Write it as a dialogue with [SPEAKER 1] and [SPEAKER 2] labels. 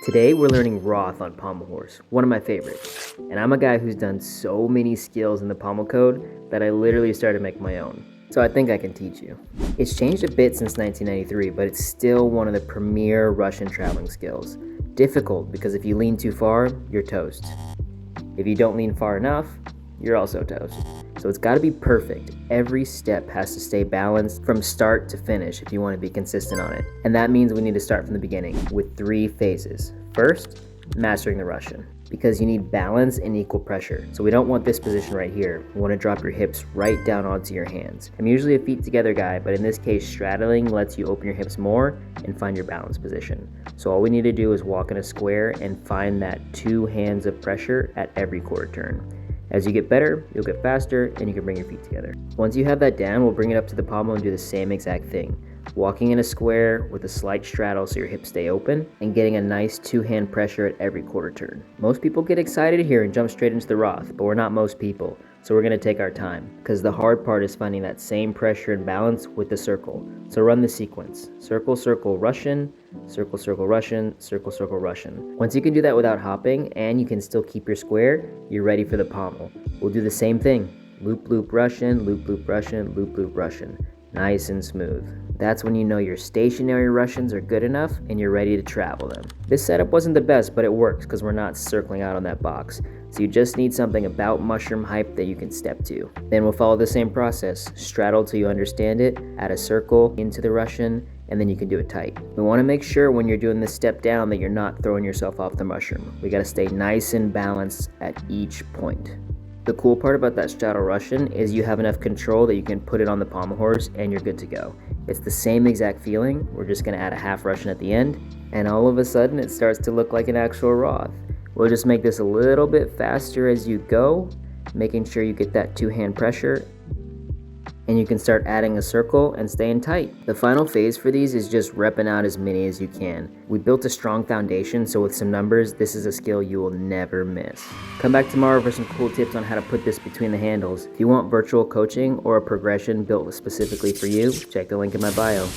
[SPEAKER 1] Today we're learning Roth on Pommel horse, one of my favorites. And I'm a guy who's done so many skills in the Pommel code that I literally started to make my own. So I think I can teach you. It's changed a bit since 1993, but it's still one of the premier Russian traveling skills. Difficult because if you lean too far, you're toast. If you don't lean far enough, you're also toast. So it's got to be perfect. Every step has to stay balanced from start to finish if you want to be consistent on it. And that means we need to start from the beginning with 3 phases. First, mastering the Russian, because you need balance and equal pressure. So we don't want this position right here. We want to drop your hips right down onto your hands. I'm usually a feet together guy, but in this case, straddling lets you open your hips more and find your balance position. So all we need to do is walk in a square and find that 2 hands of pressure at every quarter turn. As you get better, you'll get faster and you can bring your feet together. Once you have that down, we'll bring it up to the pommel and do the same exact thing. Walking in a square with a slight straddle so your hips stay open and getting a nice 2-hand pressure at every quarter turn. Most people get excited here and jump straight into the Roth, but we're not most people. So we're gonna take our time because the hard part is finding that same pressure and balance with the circle. So run the sequence. Circle, circle, Russian, circle, circle, Russian, circle, circle, Russian. Once you can do that without hopping and you can still keep your square, you're ready for the pommel. We'll do the same thing. Loop, loop, Russian, loop, loop, Russian, loop, loop, Russian. Nice and smooth. That's when you know your stationary Russians are good enough and you're ready to travel them. This setup wasn't the best, but it works because we're not circling out on that box. So you just need something about mushroom height that you can step to. Then we'll follow the same process. Straddle till you understand it, add a circle into the Russian, and then you can do it tight. We want to make sure when you're doing this step down that you're not throwing yourself off the mushroom. We got to stay nice and balanced at each point. The cool part about that straddle Russian is you have enough control that you can put it on the pommel horse and you're good to go. It's the same exact feeling. We're just gonna add a half Russian at the end, and all of a sudden it starts to look like an actual Roth. We'll just make this a little bit faster as you go, making sure you get that 2-hand pressure, and you can start adding a circle and staying tight. The final phase for these is just repping out as many as you can. We built a strong foundation, so with some numbers, this is a skill you will never miss. Come back tomorrow for some cool tips on how to put this between the handles. If you want virtual coaching or a progression built specifically for you, check the link in my bio.